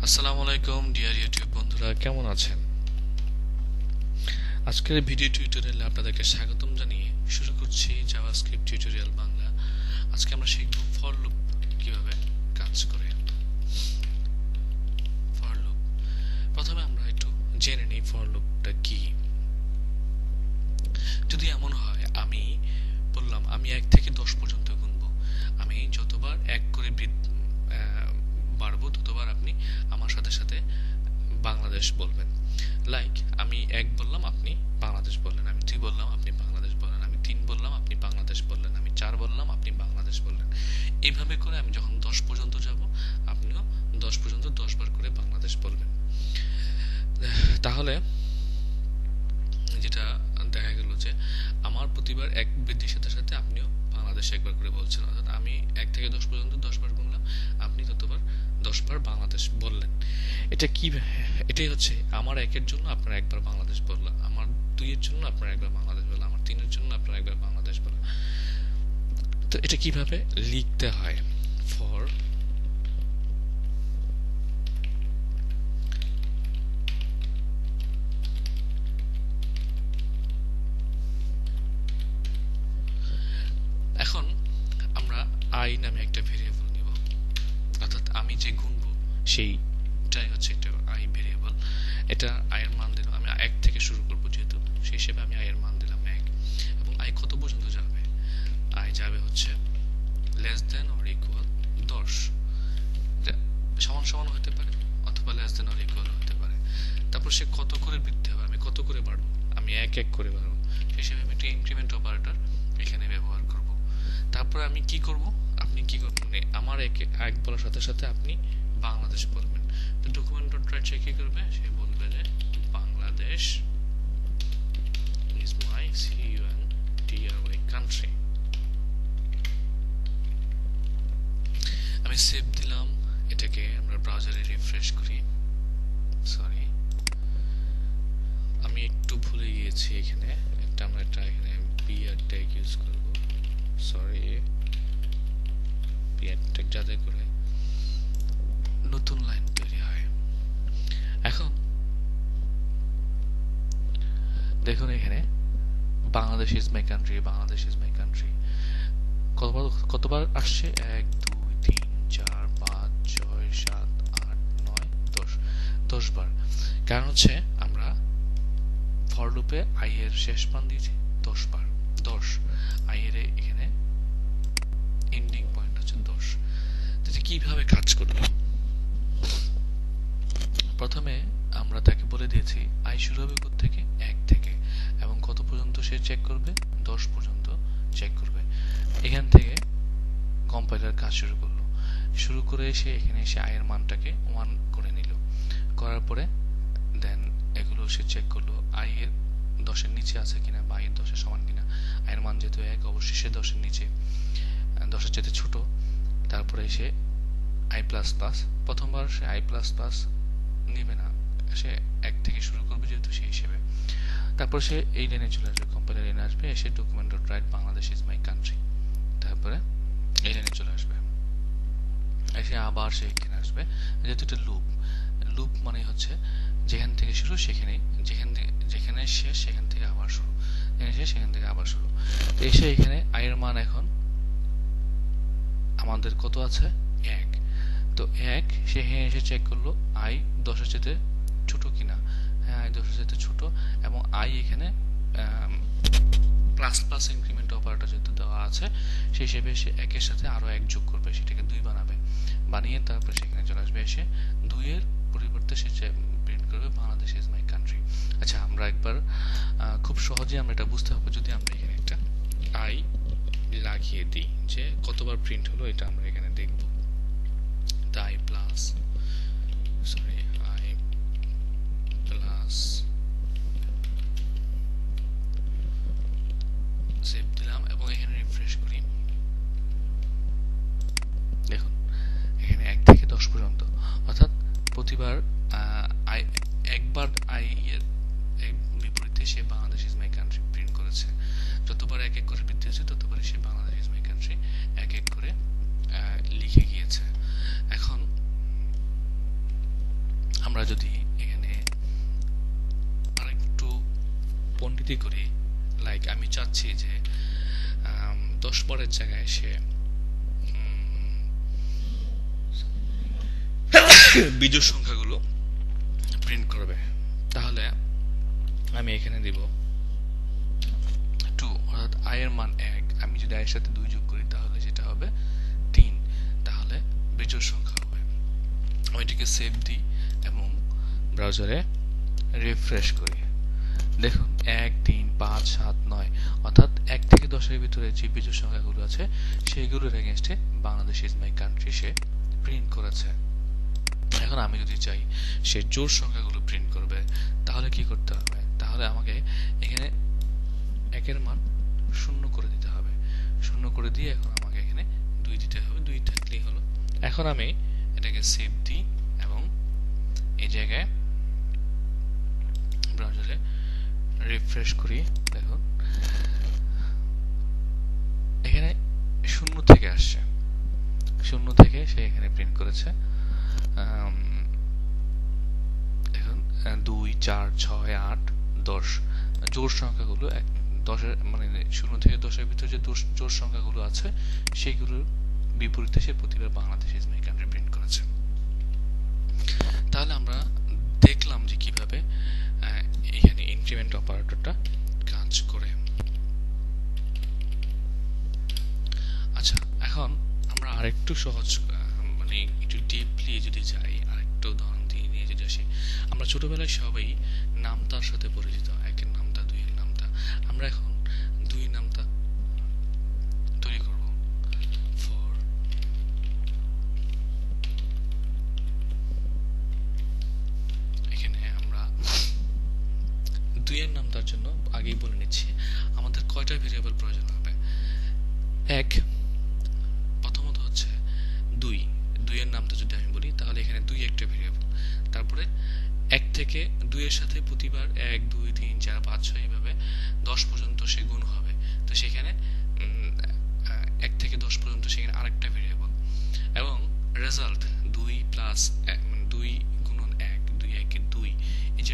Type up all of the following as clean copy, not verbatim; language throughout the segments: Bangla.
আসসালামু আলাইকুম ডিয়ার ইউটিউব বন্ধুরা, কেমন আছেন? আজকের ভিডিও টিউটোরিয়ালে আপনাদেরকে স্বাগতম জানিয়ে শুরু করছি জাভাস্ক্রিপ্ট টিউটোরিয়াল বাংলা। আজকে আমরা শিখব ফর লুপ কিভাবে কাজ করে। ফর লুপ, প্রথমে আমরা একটু জেনে নিই ফর লুপটা কি। যদি এমন হয় আমি বললাম আমি 1 থেকে 10 পর্যন্ত গুনবো, আমি যতবার 1 করে বাড়বো ততবার আপনি আমার সাথে সাথে বাংলাদেশ বলবেন। লাইক আমি 1 বললাম, আপনি বাংলাদেশ বললেন। আমি 2 বললাম, আপনি বাংলাদেশ বললেন। আমি 3 বললাম, আপনি বাংলাদেশ বললেন। আমি 4 বললাম, আপনি বাংলাদেশ বললেন। এইভাবে করে আমি যখন 10 পর্যন্ত যাব, আপনিও 10 পর্যন্ত 10 বার করে বাংলাদেশ বলবেন। তাহলে যেটা দেখা গেল যে আমার প্রতিবার 1 বৃদ্ধির সাথে সাথে আপনিও বাংলাদেশ একবার করে বলছেন। অর্থাৎ আমি 1 থেকে 10 পর্যন্ত 10 বার গুনলাম, আপনি ততবার 10 বার বাংলাদেশ বললেন। এটা কি? এটাই হচ্ছে আমার 1 এর জন্য আপনার একবার বাংলাদেশ বললাম, আমার 2 এর জন্য আপনার একবার বাংলাদেশ বললাম, আমার 3 এর জন্য আপনার একবার বাংলাদেশ বললাম। তো এটা কিভাবে লিখতে হয়? ফর এখন আমরা আই নামে একটা ভেরিয়েবল নিব, অর্থাৎ আমি যে গুনবো সেইটাই হচ্ছে একটা আই ভেরিয়েবল। এটা আই এর মান দিলাম, আমি 1 থেকে শুরু করব যেহেতু, সেই হিসেবে আমি আই এর মান দিলাম 1। এবং আই কত পর্যন্ত যাবে? আই যাবে হচ্ছে লেস দেন অর ইকুয়াল 10। সমান সমান হতে পারে অথবা লেস দেন অর ইকুয়াল হতে পারে। তারপর সে কত করে বৃদ্ধি হবে, আমি কত করে বাড়বো? আমি 1 করে বাড়বো। সেই হিসেবে আমি একটা ইনক্রিমেন্ট অপারেটর এখানে ব্যবহার করব। তারপরে আমি কি করব? আপনি কি করবেন, মানে আমার 1 বলার সাথে সাথে আপনি বাংলাদেশ বলবেন। তো ডকুমেন্ট ডট রাইট সে কি করবে? সে বলবে যে Bangladesh is my CUNTRY country. আমি সেভ দিলাম। এটাকে আমরা ব্রাউজারে রিফ্রেশ করি। সরি, আমি একটু ভুলে গিয়েছি, এখানে আমরা এখানে বিআর ট্যাগ ইউজ করব। সরি, বিআর ট্যাগ যাতে করে নতুন লাইন তৈরি হয়। এখন দেখুন এখানে Bangladesh is my country, Bangladesh is my country কতবার আসছে? 1 2 3 4 5 6 7 8 9 10, 10 বার। কারণ হচ্ছে আমরা ফর লুপে আই এর শেষ মান দিয়েছি 10 বার। 10 আই এর এখানে এন্ডিং পয়েন্ট হচ্ছে 10। এটা কিভাবে কাজ করবে? প্রথমে আমরা তাকে বলে দিয়েছি আই শুরু হবে কোথা থেকে? 1 থেকে, এবং কত পর্যন্ত সে চেক করবে? 10 পর্যন্ত চেক করবে। এখান থেকে কম্পাইলার কাজ শুরু করলো, শুরু করে এসে এখানে এসে আই এর মানটাকে 1 করে নিল। করার পরে দেন এগুলো সে চেক করলো আই এর 10 এর নিচে আছে কিনা বা আই এর 10 এর সমান কিনা। আই এর মান যেহেতু 1, অবশ্যই সে 10 এর নিচে, 10 এর চেয়ে ছোট। তারপরে সে আই প্লাস প্লাস, প্রথমবার সে আই প্লাস প্লাস নেবে না, সে 1 থেকে শুরু করবে যেহেতু, সেই হিসেবে। তারপর সে এই লাইনে চলে আসবে, কম্পাইলার লাইনে আসবে, এসে document dot right Bangladesh is my country, তারপরে এই লাইনে চলে আসবে, এসে আবার সে এখানে আসবে। যেহেতু এটা লুপ, লুপ মানে হচ্ছে যেখান থেকে শুরু সেখানেই, যেখানে শেষ সেখান থেকে আবার শুরু, যেখানে শেষ সেখান থেকে আবার শুরু। তো এসে এখানে আই এর মান এখন আমাদের কত আছে? 1। তো 1 সে এসে চেক করলো আই 10 এর চেয়ে ছোট কিনা। হ্যাঁ, আই 10 এর চেয়ে ছোট, এবং আই এখানে প্লাস প্লাস ইনক্রিমেন্ট অপারেটর যেহেতু দেওয়া আছে, সেই হিসেবে সে 1 এর সাথে আরো 1 যোগ করবে, সেটাকে 2 বানাবে। বানিয়ে তারপর সেখানে চলে আসবে, এসে 2 এর পরিবর্তে সে প্রিন্ট করবে বাংলাদেশ ইজ মাই কান্ট্রি। আচ্ছা, আমরা একবার খুব সহজে আমরা এটা বুঝতে হবে, যদি আমরা এখানে একটা আই লাগিয়ে দিই যে কতবার প্রিন্ট হলো, এটা আমরা এখানে দেখব। I plus, sorry, I plus, save দিলাম এবং এখানে রিফ্রেশ করি। দেখুন এখানে 1 থেকে 10 পর্যন্ত, অর্থাৎ প্রতিবার একবার আই এর বিপরীতে সে Bangladesh is my country print করেছে। যতবার 1 করে বৃদ্ধি হয়েছে ততবারই সে বাংলাদেশ ইজ মাই কান্ট্রি 1 করে লিখে গিয়েছে। এখন যদি করি, লাইক আমি চাচ্ছি যে 10 বারের জায়গায় সে বিজোড় সংখ্যাগুলো প্রিন্ট করবে, তাহলে আমি এখানে দিব 2, অর্থাৎ i এর মান 1। আমি যদি i এর সাথে 2 যোগ করি তাহলে সেটা হবে 3, তাহলে বিজোড় সংখ্যা হবে। আমি এটাকে সেভ দিই এবং ব্রাউজারে রিফ্রেশ করি। দেখুন 1, 3, 5, 7, 9, অর্থাৎ 1 থেকে 10 এর ভিতরে যে বিজোড় সংখ্যাগুলো আছে সেইগুলোর এগেইনস্টে বাংলাদেশ ইজ মাই কান্ট্রি সে প্রিন্ট করেছে। এখন আমি যদি চাই সে জোড় সংখ্যাগুলো প্রিন্ট করবে, তাহলে কি করতে হবে? তাহলে আমাকে এখানে 1 এর মান 0 করে দিতে হবে। 0 করে দিয়ে এখন আমাকে এখানে 2 দিতে হবে। 2 থাকলেই হলো। এখন আমি এটাকে সেভ দিই এবং এই জায়গায় ব্রাউজারে রিফ্রেশ করি। দেখুন এখানে 0 থেকে আসছে, 0 থেকে সে এখানে প্রিন্ট করেছে। দেখুন 2, 4, 6, 8, 10 জোড় সংখ্যাগুলো 10 এর মানে 0 থেকে 10 এর ভিতরে যে জোড় সংখ্যাগুলো আছে সেইগুলোর বিপরীতে সে প্রতিবার Bangladesh is my country print করেছে। তাহলে আমরা দেখলাম যে কিভাবে এখানে ইনক্রিমেন্ট অপারেটরটা কাজ করে। আচ্ছা, এখন আমরা আরেকটু সহজ মানে একটু ডিপলি যদি যাই, আরেকটু উদাহরণ দিয়ে নিয়ে যদি আসি, আমরা ছোটবেলায় সবাই নামতার সাথে পরিচিত, 1 এর নামতা, 2 এর নামতা। আমরা এখন 2 এর নামতা তৈরি করব। ফর এখানে আমরা 2 এর নামতার জন্য আগেই বলে নিচ্ছি আমাদের কয়টা ভেরিয়েবল প্রয়োজন হবে। 1, প্রথমত হচ্ছে 2 এর নামটা যদি আমি বলি তাহলে এখানে 2 একটা ভেরিয়েবল। তারপরে 1 থেকে 2 এর সাথে প্রতিবার 1, 2, 3, 4, 5, 6 এইভাবে 10 পর্যন্ত সে গুণ হবে। তো সেখানে 1 থেকে 10 পর্যন্ত সেখানে আরেকটা ভেরিয়েবল এবং রেজাল্ট 2 প্লাস 2 গুণন 1, 2 1 2, এই যে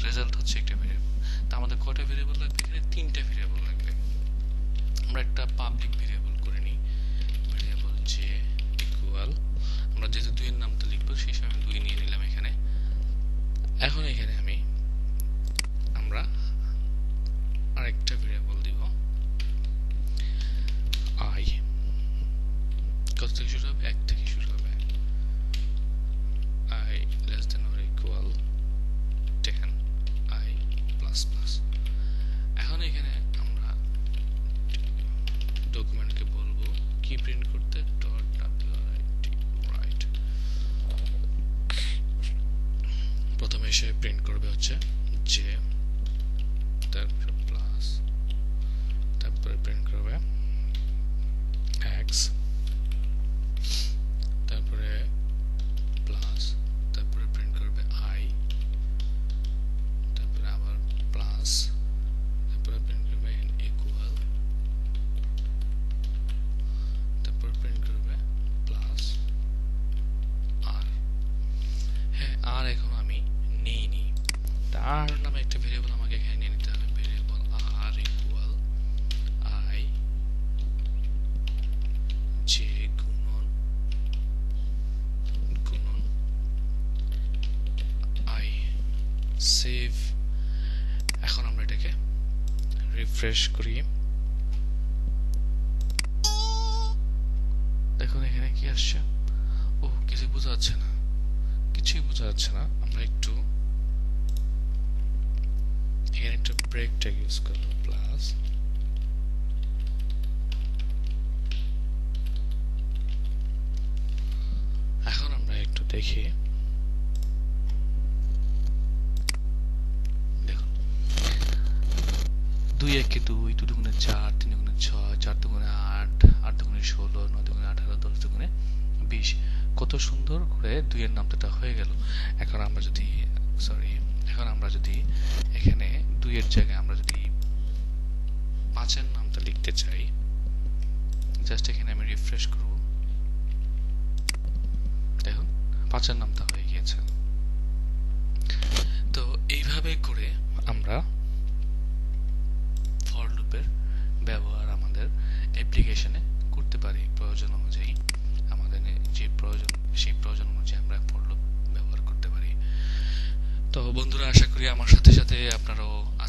রেজাল্ট হচ্ছে একটা ভেরিয়েবল। তো আমাদের কয়টা ভেরিয়েবল লাগবে? এখানে 3টা ভেরিয়েবল লাগবে। আমরা একটা পাবলিক ভেরিয়েবল করে নিই, ভেরিয়েবল যে ইকুয়াল, আমরা যেহেতু 2 এর নামটা লিখবো সেই সময় 2 নিয়ে নিলাম এখানে। এখন এখানে আমরা আরেকটা ভেরিয়েবল দিব i, কত থেকে শুরু হবে? 1 থেকে শুরু হবে। i less than or equal 10, i plus plus। এখন এখানে আমরা ডকুমেন্টকে বলবো কি প্রিন্ট করতে, write। প্রথমে এসে প্রিন্ট করবে হচ্ছে যে, তারপরে প্লাস, তারপরে প্রিন্ট করবে x, তারপরে প্লাস, তারপরে প্রিন্ট করবে i, তারপরে আবার প্লাস, তারপরে প্রিন্ট করবে ইকুয়াল, তারপর প্রিন্ট করবে প্লাস r। হ্যাঁ, আর এখন আমি নিইনি, তার নামে একটা ভেরিয়েবল আমাকে এখানে নিয়ে নিতে হবে। ভেরিয়েবল r ইকুয়াল i যে গুণন i, সেভ। এখন আমরা এটাকে রিফ্রেশ করি। দেখুন এখানে কি আসছে? ও, কিছু বোঝা যাচ্ছে না, কিছুই বোঝা যাচ্ছে না। আমরা একটু এখানে একটা ব্রেক ট্যাগ ইউজ করব, প্লাস, এখন আমরা একটু দেখি। দেখুন 2 1 2, 2 2 4, 3 6, 4 2 8, 8 2 16, 9 2 18, 10 2 20। কত সুন্দর করে 2 এর নামটা হয়ে গেল। এখন আমরা যদি এখানে 2 এর জায়গায় আমরা যদি 5 এর নামটা লিখতে চাই, জাস্ট এখানে আমি রিফ্রেশ করব। দেখুন 5 এর নামটা হয়ে গিয়েছে। তো এইভাবে করে আমরা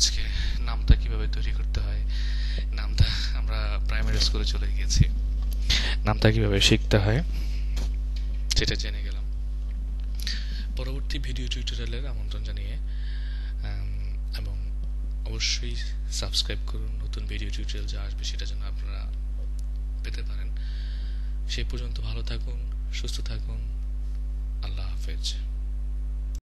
আজকে নামটা কিভাবে তৈরি করতে হয়, নামটা আমরা প্রাইমারি স্কুলে চলে গিয়েছি, নামটা কিভাবে শিখতে হয় সেটা জেনে গেলাম। পরবর্তী ভিডিও টিউটোরিয়ালের আমন্ত্রণ জানিয়ে এবং অবশ্যই সাবস্ক্রাইব করুন, নতুন ভিডিও টিউটোরিয়াল যা আসবে সেটা যেন আপনারা পেতে পারেন। সেই পর্যন্ত ভালো থাকুন, সুস্থ থাকুন, আল্লাহ হাফেজ।